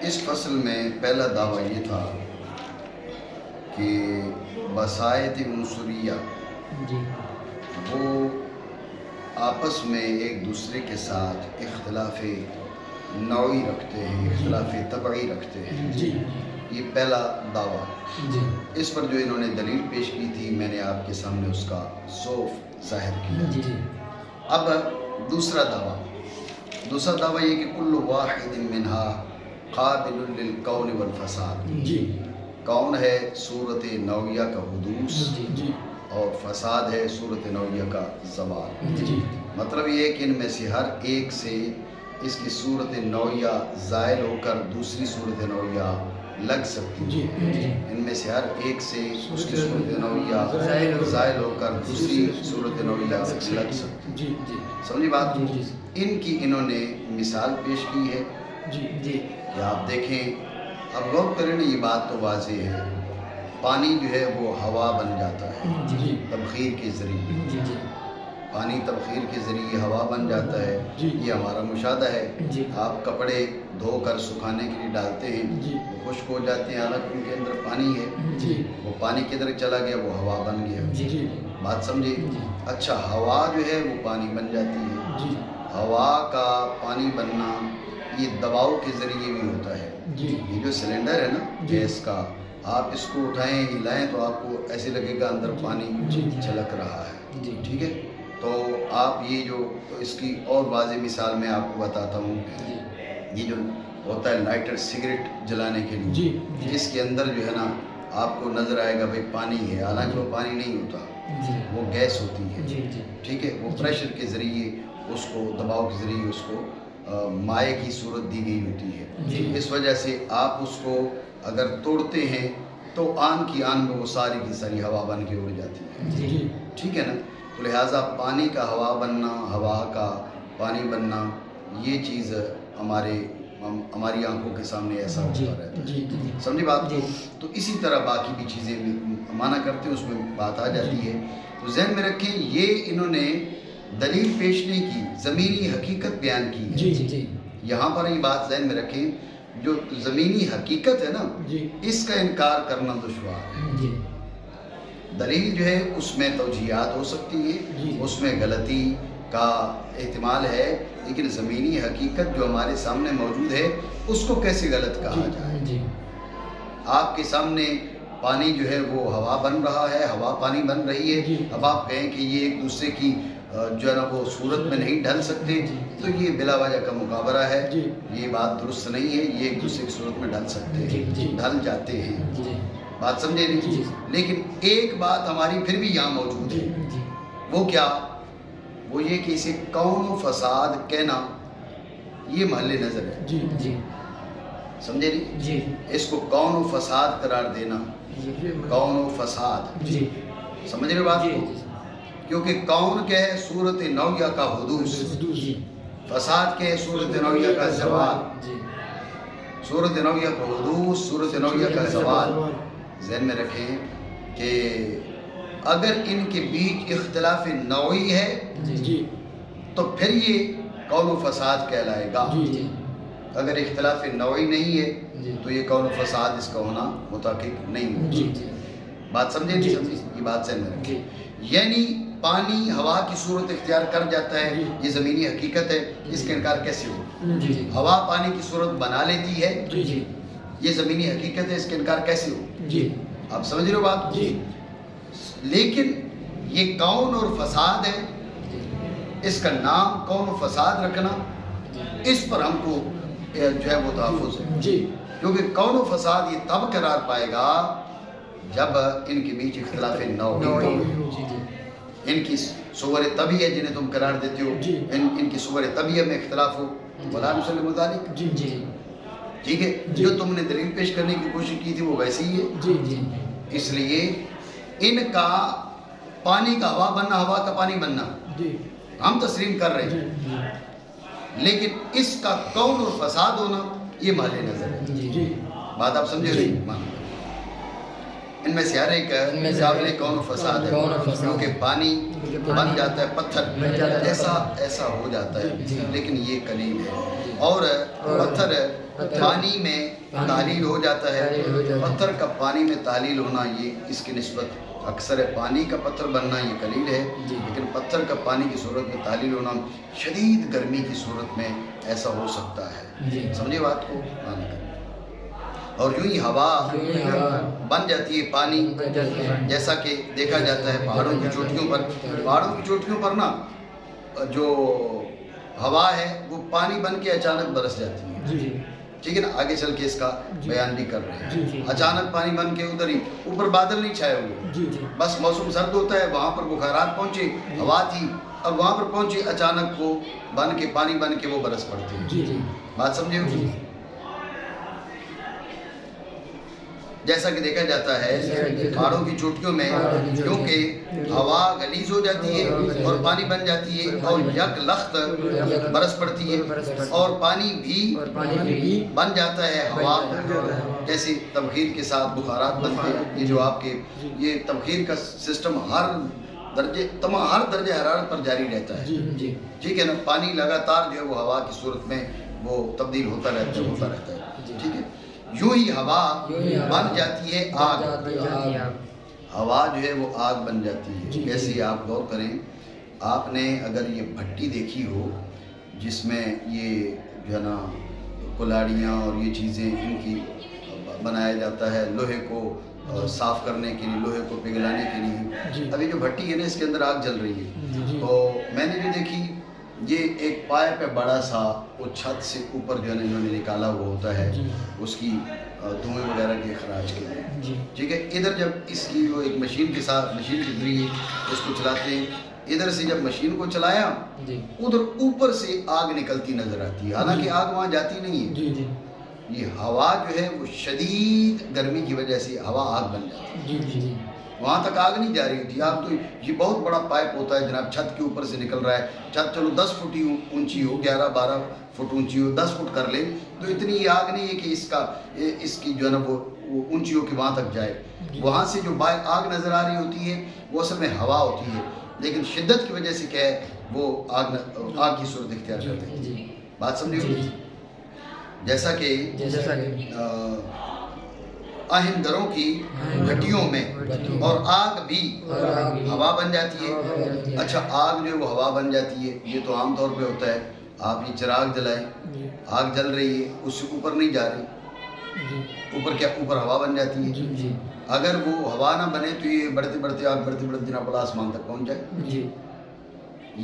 اس فصل میں پہلا دعویٰ یہ تھا کہ بسائط عنصریہ وہ آپس میں ایک دوسرے کے ساتھ اختلاف نوعی رکھتے ہیں، اختلاف طبعی رکھتے ہیں۔ یہ پہلا دعویٰ۔ اس پر جو انہوں نے دلیل پیش کی تھی میں نے آپ کے سامنے اس کا ذوف ظاہر کیا۔ اب دوسرا دعویٰ یہ کہ کل واحد منہا قابل للکون والفساد۔ کون ہے صورت نوعیہ کا حدوث اور فساد ہے صورت نوعیہ کا زوال۔ مطلب یہ ہے کہ ان میں سے ہر ایک سے اس کی صورت نوعیہ زائل ہو کر دوسری صورت نوعیہ لگ سکتی ہے۔ ان میں سے ہر ایک سے اس کی صورت نوعیہ زائل ہو کر دوسری صورت نوعیہ لگ سکتی ہے۔ سمجھی بات؟ ان کی انہوں نے مثال پیش کی ہے کہ آپ دیکھیں، اب غور کریں نا، یہ بات تو واضح ہے، پانی جو ہے وہ ہوا بن جاتا ہے تبخیر کے ذریعے۔ پانی تبخیر کے ذریعے ہوا بن جاتا ہے، یہ ہمارا مشاہدہ ہے۔ آپ کپڑے دھو کر سکھانے کے لیے ڈالتے ہیں، وہ خشک ہو جاتے ہیں، حالانکہ ان کے اندر پانی ہے، وہ پانی کدھر چلا گیا، وہ ہوا بن گیا۔ بات سمجھے؟ اچھا، ہوا جو ہے وہ پانی بن جاتی ہے۔ ہوا کا پانی بننا یہ دباؤ کے ذریعے بھی ہوتا ہے۔ یہ جو سلنڈر ہے نا گیس کا، آپ اس کو اٹھائیں ہلائیں تو آپ کو ایسے لگے گا اندر پانی چھلک رہا ہے، ٹھیک ہے؟ تو آپ یہ جو اس کی اور واضح مثال میں آپ کو بتاتا ہوں، یہ جو ہوتا ہے لائٹر سگریٹ جلانے کے لیے، اس کے اندر جو ہے نا آپ کو نظر آئے گا بھئی پانی ہے، حالانکہ وہ پانی نہیں ہوتا، وہ گیس ہوتی ہے، ٹھیک ہے؟ وہ پریشر کے ذریعے اس کو، دباؤ کے ذریعے اس کو مائع کی صورت دی گئی ہوتی ہے۔ اس وجہ سے آپ اس کو اگر توڑتے ہیں تو آن کی آن میں وہ ساری کی ساری ہوا بن کے اڑ جاتی ہے، ٹھیک ہے نا؟ تو لہٰذا پانی کا ہوا بننا، ہوا کا پانی بننا، یہ چیز ہماری آنکھوں کے سامنے ایسا ہوتا رہتا ہے۔ سمجھی بات کو؟ تو اسی طرح باقی بھی چیزیں مانا کرتے ہیں، اس میں بات آ جاتی ہے۔ تو ذہن میں رکھیں، یہ انہوں نے دلیل پیش نہیں کی، زمینی حقیقت بیان کی ہے۔ یہاں پر یہ بات ذہن میں رکھیں، جو زمینی حقیقت ہے نا، اس کا انکار کرنا دشوار ہے۔ دلیل جو ہے اس میں توجیہات ہو سکتی ہے، اس میں غلطی کا احتمال ہے، لیکن زمینی حقیقت جو ہمارے سامنے موجود ہے اس کو کیسے غلط کہا جائے؟ آپ کے سامنے پانی جو ہے وہ ہوا بن رہا ہے، ہوا پانی بن رہی ہے، اب آپ کہیں کہ یہ ایک دوسرے کی جو ہے نا وہ صورت میں نہیں ڈھل سکتے، تو یہ بلا وجہ کا مقابلہ ہے، یہ بات درست نہیں ہے۔ یہ ایک دوسرے کی صورت میں ڈھل سکتے ہیں، ڈھل جاتے ہیں، بات سمجھے نہیں؟ لیکن ایک بات ہماری پھر بھی یہاں موجود ہے، وہ کیا؟ وہ یہ کہ اسے کون و فساد کہنا یہ محل نظر ہے، سمجھے نہیں؟ اس کو کون و فساد قرار دینا، کون و فساد، سمجھ رہے بات کو؟ کیونکہ کون کیا ہے؟ صورت نوعیہ کا حدوث، فساد کیا ہے؟ صورت نوعیہ کا زوال، صورت نوعیہ کا حدوث، صورت نوعیہ کا زوال۔ ذہن میں رکھیں کہ اگر ان کے بیچ اختلاف نوعی ہے تو پھر یہ کون و فساد کہلائے گا۔ اگر اختلاف نوعی نہیں ہے تو یہ کون و فساد اس کا ہونا متحقق نہیں ہوگا۔ بات سمجھے نہیں سمجھے؟ یہ بات ذہن میں رکھیں، یعنی پانی ہوا کی صورت اختیار کر جاتا ہے، یہ زمینی حقیقت ہے، اس کا انکار کیسے ہو؟ ہوا پانی کی صورت بنا لیتی ہے، یہ زمینی حقیقت ہے، اس کا انکار کیسے ہو؟ آپ سمجھ رہے ہو بات؟ لیکن یہ کون اور فساد ہے، اس کا نام کون و فساد رکھنا، اس پر ہم کو جو ہے وہ تحفظ ہے، کیونکہ کون و فساد یہ تب قرار پائے گا جب ان کے بیچ اختلاف نوعی، ان کی صور طبیعہ جنہیں تم قرار دیتے ہو، ان کی صور طبیعہ میں اختلاف ہو، وَلَا نُسَلِّمُ ذَلِكَ، ٹھیک ہے؟ جو تم نے دلیل پیش کرنے کی کوشش کی تھی وہ ویسی ہی ہے۔ اس لیے ان کا پانی کا ہوا بننا، ہوا کا پانی بننا ہم تسلیم کر رہے ہیں، لیکن اس کا کون اور فساد ہونا یہ محل نظر ہے۔ بات آپ سمجھے رہی؟ ان میں سے ہر ایک قابل کون و فساد ہے، کیونکہ پانی بن جاتا ہے، پتھر ایسا ہو جاتا ہے، لیکن یہ قلیل ہے، اور پتھر پانی میں تعلیل ہو جاتا ہے. پتھر کا پانی میں تعلیل ہونا یہ اس کی نسبت اکثر ہے. پانی کا پتھر بننا یہ قلیل ہے, لیکن پتھر کا پانی کی صورت میں تعلیل ہونا شدید گرمی کی صورت میں ایسا ہو سکتا ہے. سمجھے بات کو؟ اور یوں ہی ہوا بن جاتی ہے پانی, جیسا کہ دیکھا جاتا ہے پہاڑوں کی چوٹیوں پر. پہاڑوں کی چوٹیوں پر نا جو ہوا ہے وہ پانی بن کے اچانک برس جاتی ہے. ٹھیک ہے نا, آگے چل کے اس کا بیان بھی کر رہے ہیں. اچانک پانی بن کے ادھر ہی اوپر بادل نہیں چھائے ہوئے, بس موسم سرد ہوتا ہے, وہاں پر بخارات پہنچے, ہوا تھی, اب وہاں پر پہنچے, اچانک وہ بن کے پانی بن کے وہ برس پڑتے ہیں. بات سمجھے ہو؟ جیسا کہ دیکھا جاتا ہے پہاڑوں کی چوٹیوں میں کیونکہ ہوا غلیظ ہو جاتی ہے اور پانی بن جاتی ہے اور یک لخت برس پڑتی ہے اور پانی بھی بن جاتا ہے. ہوا جیسے تبخیر کے ساتھ بخارات بنتے ہیں. یہ جو آپ کے یہ تبخیر کا سسٹم ہر درجہ حرارت پر جاری رہتا ہے. ٹھیک ہے نا, پانی لگاتار جو ہے وہ ہوا کی صورت میں وہ تبدیل ہوتا رہتا ہے. ٹھیک ہے, یوں ہی ہوا بن جاتی ہے آگ. ہوا جو ہے وہ آگ بن جاتی ہے. کیسے آپ غور کریں, آپ نے اگر یہ بھٹی دیکھی ہو جس میں یہ جو ہے نا کلاڑیاں اور یہ چیزیں ان کی بنایا جاتا ہے لوہے کو صاف کرنے کے لیے, لوہے کو پگھلانے کے لیے. ابھی جو بھٹی ہے نا اس کے اندر آگ جل رہی ہے, تو میں نے جو دیکھی یہ ایک پائپ ہے بڑا سا, وہ چھت سے اوپر جو ہے نا انہوں نے نکالا ہوا ہوتا ہے اس کی دھوئیں وغیرہ کے اخراج کے لیے. ٹھیک ہے, ادھر جب اس کی جو ایک مشین کے ساتھ مشین کے ذریعے اس کو چلاتے ہیں, ادھر سے جب مشین کو چلایا ادھر اوپر سے آگ نکلتی نظر آتی ہے, حالانکہ آگ وہاں جاتی نہیں ہے. یہ ہوا جو ہے وہ شدید گرمی کی وجہ سے ہوا آگ بن جاتی ہے. وہاں تک آگ نہیں جا رہی ہوتی. آپ تو یہ بہت بڑا پائپ ہوتا ہے جناب, چھت کے اوپر سے نکل رہا ہے. چھت چلو 10 فٹ ہی اونچی ہو, 11-12 فٹ اونچی ہو, 10 فٹ کر لیں تو اتنی یہ آگ نہیں ہے کہ اس کی جو ہے نا وہ اونچی ہو کہ وہاں تک جائے. وہاں سے جو آگ نظر آ رہی ہوتی ہے وہ اصل میں ہوا ہوتی ہے, لیکن شدت کی وجہ سے کیا ہے وہ آگ کی صورت اختیار کرتے ہیں. بات سمجھے؟ جیسا کہ اہم دروں کی بھٹیوں میں اور آگ بھی ہوا بن جاتی ہے. اچھا, آگ جو وہ ہوا بن جاتی ہے, یہ تو عام طور پہ ہوتا ہے. آپ یہ چراغ جلائیں, آگ جل رہی ہے, اس سے اوپر نہیں جا رہی, اوپر کیا اوپر ہوا بن جاتی ہے. اگر وہ ہوا نہ بنے تو یہ بڑھتے بڑھتے آگ بڑھتے بڑھتے جناب بلا آسمان تک پہنچ جائے.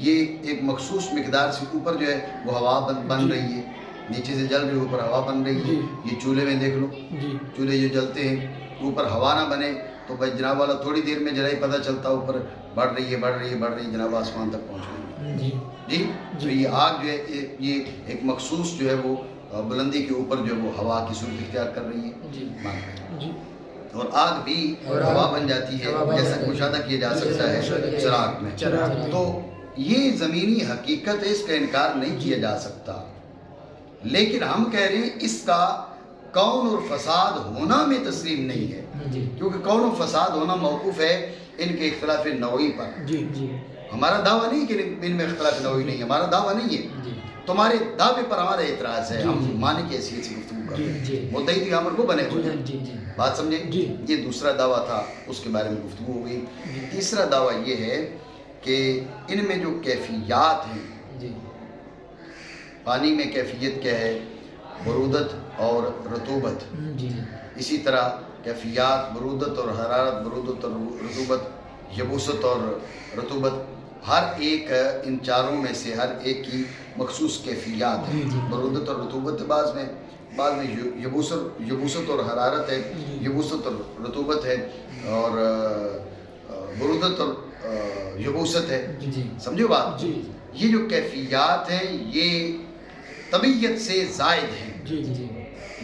یہ ایک مخصوص مقدار سے اوپر جو ہے وہ ہوا بن رہی ہے, نیچے سے جل رہی, اوپر ہوا بن رہی ہے. یہ چولہے میں دیکھ لو, چولہے جو جلتے ہیں اوپر ہوا نہ بنے تو بھائی جناب والا تھوڑی دیر میں جلائی پتہ چلتا اوپر بڑھ رہی ہے جناب آسمان تک پہنچ رہی ہے. جی, تو یہ آگ جو ہے یہ ایک مخصوص جو ہے وہ بلندی کے اوپر جو ہے وہ ہوا کی صورت اختیار کر رہی ہے. اور آگ بھی ہوا بن جاتی ہے, جیسا کہ مشاہدہ کیا جا سکتا ہے چراغ میں. تو یہ زمینی حقیقت ہے, اس کا انکار نہیں کیا جا سکتا, لیکن ہم کہہ رہے ہیں اس کا کون اور فساد ہونا میں تسلیم نہیں ہے, کیونکہ کون اور فساد ہونا موقوف ہے ان کے اختلاف نوعی پر. ہمارا دعویٰ نہیں کہ ان میں اختلاف نوعی نہیں ہے, ہمارا دعویٰ نہیں ہے. تمہارے دعوے پر ہمارا اعتراض ہے, ہم معنی کی حیثیت سے گفتگو کر رہے ہیں, مدعی تو یہاں پر وہ بنے ہوئے ہیں. بات سمجھے؟ یہ دوسرا دعویٰ تھا, اس کے بارے میں گفتگو ہو گئی. تیسرا دعویٰ یہ ہے کہ ان میں جو کیفیات ہیں, پانی میں کیفیت کیا ہے, برودت اور رطوبت. اسی طرح کیفیات برودت اور حرارت, برودت اور رطوبت, یبوست اور رطوبت, ہر ایک ان چاروں میں سے ہر ایک کی مخصوص کیفیات ہیں. برودت اور رطوبت بعض میں یبوست اور حرارت ہے, یبوست اور رطوبت ہے, اور برودت اور یبوست ہے. سمجھو بات؟ یہ جو کیفیات ہیں یہ طبیعت سے زائد ہیں.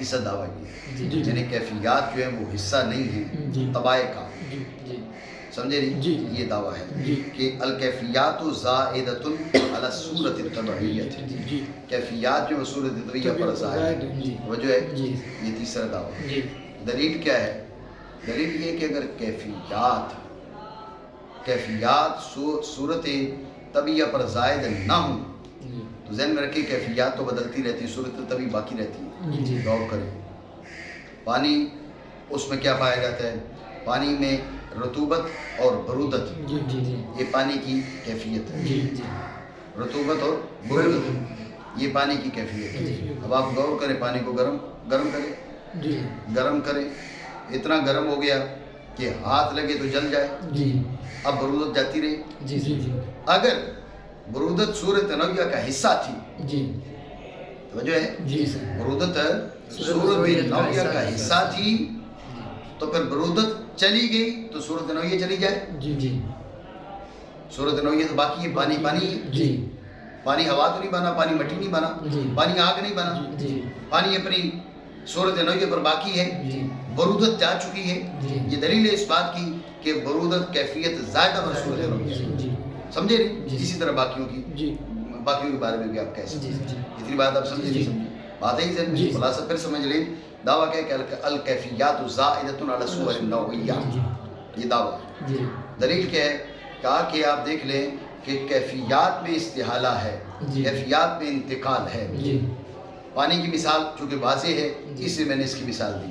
اس کا دعویٰ یہ ہے, یعنی کیفیات جو ہیں وہ حصہ نہیں ہیں طبائع کا. سمجھے نہیں؟ یہ دعویٰ ہے کہ الکیفیات زائدۃ علی الصورۃ الطبیعیۃ, کیفیات جو صورت طبیعیہ پر زائد ہے. وجہ ہے یہ تیسرا دعویٰ. دلیل کیا ہے؟ دلیل یہ کہ اگر کیفیات صورت طبیعیہ پر زائد نہ ہوں تو ذہن میں رکھیں کیفیات تو بدلتی رہتی، صورت تبھی باقی رہتی ہے. غور کریں. پانی اس میں کیا پایا جاتا ہے؟ پانی میں رطوبت اور برودت، یہ پانی کی کیفیت ہے. رطوبت اور برودت یہ پانی کی کیفیت ہے. اب آپ غور کریں، پانی کو گرم کریں، اتنا گرم ہو گیا کہ ہاتھ لگے تو جل جائے. اب برودت جاتی رہی. اگر برودت صورت نویہ کا حصہ تھی، توجہ ہے، برودت صورت نویہ کا حصہ تھی تو پھر برودت چلی گئی تو صورت نویہ چلی جائے. صورت نویہ تو باقی ہے. پانی ہوا تو نہیں بنا، پانی مٹی نہیں بنا، پانی آگ نہیں بنا، پانی اپنی صورت نویہ پر باقی ہے. برودت جا چکی ہے. یہ دلیل ہے اس بات کی کہ برودت کیفیت زائدہ بر صورت نویہ. سمجھے نہیں؟ اسی طرح باقیوں کے بارے میں بھی آپ کہہ سکتے ہیں. اتنی بات آپ سمجھے نہیں سمجھے؟ بات ہے ذہن میں. خلاصہ پھر سمجھ لیں. دعویٰ کہ الکیفیات زائدۃ علی الصور النوعیہ، یہ دعویٰ. دلیل کیا ہے؟ کہا کہ آپ دیکھ لیں کہ کیفیات میں استحالہ ہے، کیفیات میں انتقال ہے. پانی کی مثال چونکہ واضح ہے اس لیے میں نے اس کی مثال دی.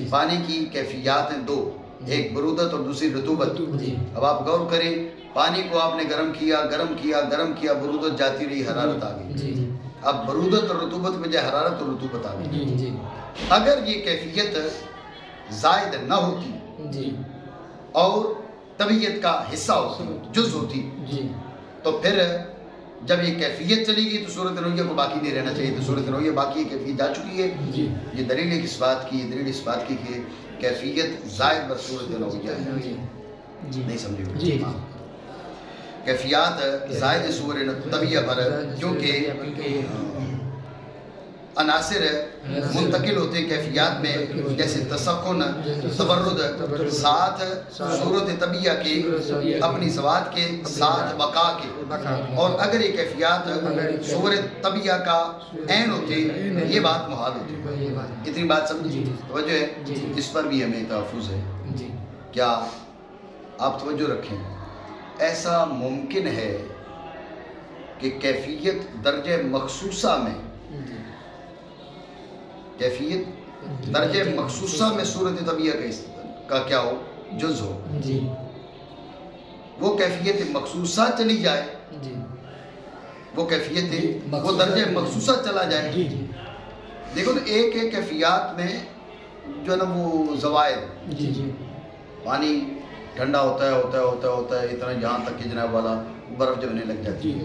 پانی کی کیفیات ہیں دو، ایک برودت اور دوسری رطوبت. اب آپ غور کریں، پانی کو آپ نے گرم کیا، برودت جاتی رہی، حرارت آ گئی. اب برودت اور رطوبت میں جائے حرارت اور رطوبت آ گئی. اگر یہ کیفیت زائد نہ ہوتی اور طبیعت کا حصہ ہوتی، جز ہوتی، تو پھر جب یہ کیفیت چلی گئی تو صورت نویہ کو باقی نہیں رہنا چاہیے. تو صورت نویہ باقی ہے، کیفیت جا چکی ہے. یہ دلیل ہے کس بات کی؟ یہ دلیل اس بات کی کہ کیفیت زائد بر صورت نویہ ہے. نہیں سمجھے؟ کیفیات زائد صور طبیعہ پر، کیونکہ عناصر منتقل ہوتے ہیں کیفیات میں، جیسے تسخن، تبرد، ساتھ صورت طبیعہ کے، اپنی ذوات کے ساتھ بقا کے. اور اگر یہ کیفیات صورت طبیعہ کا عین ہوتے یہ بات محال ہوتی. اتنی بات سمجھیں؟ توجہ ہے؟ اس پر بھی ہمیں تحفظ ہے. کیا آپ توجہ رکھیں، ایسا ممکن ہے کہ کیفیت درجہ مخصوصہ میں، کیفیت درجہ مخصوصہ میں صورت طبیعہ کا کیا ہو؟ جز ہو. وہ کیفیت مخصوصہ چلی جائے، وہ درجہ مخصوصہ چلا جائے. دیکھو تو ایک کیفیات میں جو ہے نا وہ زوائد، پانی ٹھنڈا ہوتا ہے اتنا یہاں تک کہ جناب والا برف جمنے لگ جاتی ہے.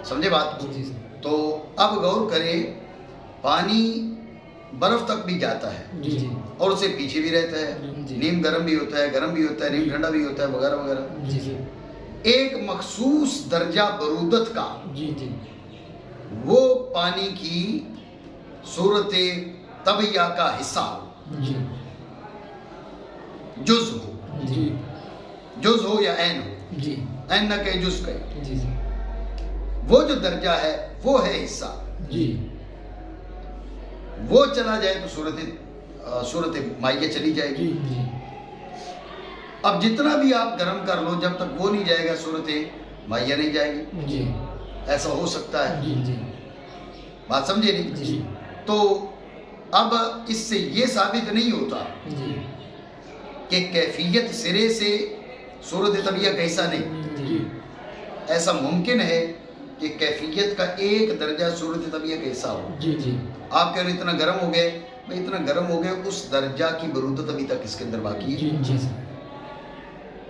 سمجھے بات؟ تو اب غور کریں، پانی برف تک بھی جاتا ہے اور اسے پیچھے بھی رہتا ہے، نیم گرم بھی ہوتا ہے، نیم ٹھنڈا بھی ہوتا ہے، وغیرہ وغیرہ. ایک مخصوص درجہ برودت کا وہ پانی کی صورت طبیعہ کا حصہ ہو، جز ہو یا عین ہو. عین نہ کہیں، جز کہیں. وہ جو درجہ ہے وہ ہے حصہ. وہ چلا جائے تو صورت مائیہ چلی جائے گی. اب جتنا بھی آپ گرم کر لو، جب تک وہ نہیں جائے گا صورت مائیہ نہیں جائے گی. ایسا ہو سکتا ہے. بات سمجھے نہیں؟ تو اب اس سے یہ ثابت نہیں ہوتا کہ کیفیت سرے سے صورت طبیعہ کا حصہ نہیں. ایسا ممکن ہے کہ کیفیت کا ایک درجہ صورت طبیعہ کا حصہ ہو. آپ کہہ رہے اتنا گرم ہو گئے، بھئی اتنا گرم ہو گئے، اس درجہ کی برودت ابھی تک اس کے اندر باقی ہے.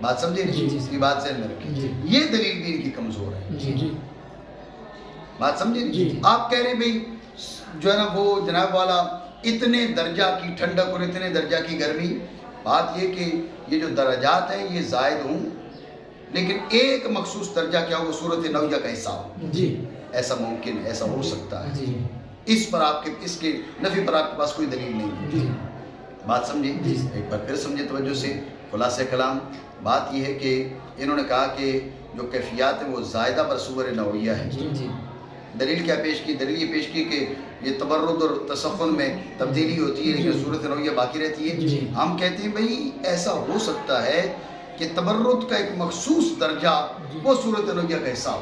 بات سمجھے؟ یہ بات ذہن میں رکھیں. یہ دلیل بھی ان کی کمزور ہے. بات سمجھے؟ آپ کہہ رہے بھئی جو ہے نا وہ جناب والا اتنے درجہ کی ٹھنڈک اور اتنے درجہ کی گرمی. بات یہ کہ یہ جو درجات ہیں یہ زائد ہوں، لیکن ایک مخصوص درجہ کیا ہو؟ صورت نویہ کا حصہ ہو. ایسا ممکن ہے، ایسا ہو سکتا ہے. اس پر اس کے نفی پر آپ کے پاس کوئی دلیل نہیں. بات سمجھے؟ ایک بار پھر سمجھے توجہ سے. خلاصہ کلام بات یہ ہے کہ انہوں نے کہا کہ جو کیفیات ہیں وہ زائدہ بر صور نوعیہ ہے. دلیل کیا پیش کی؟ دلیل یہ پیش کی کہ یہ تبرد اور تسخن میں تبدیلی ہوتی ہے لیکن صورت نوعیہ باقی رہتی ہے. ہم کہتے ہیں بھئی ایسا ہو سکتا ہے کہ تبرد کا ایک مخصوص درجہ وہ صورت نوعیہ کا حصہ ہو.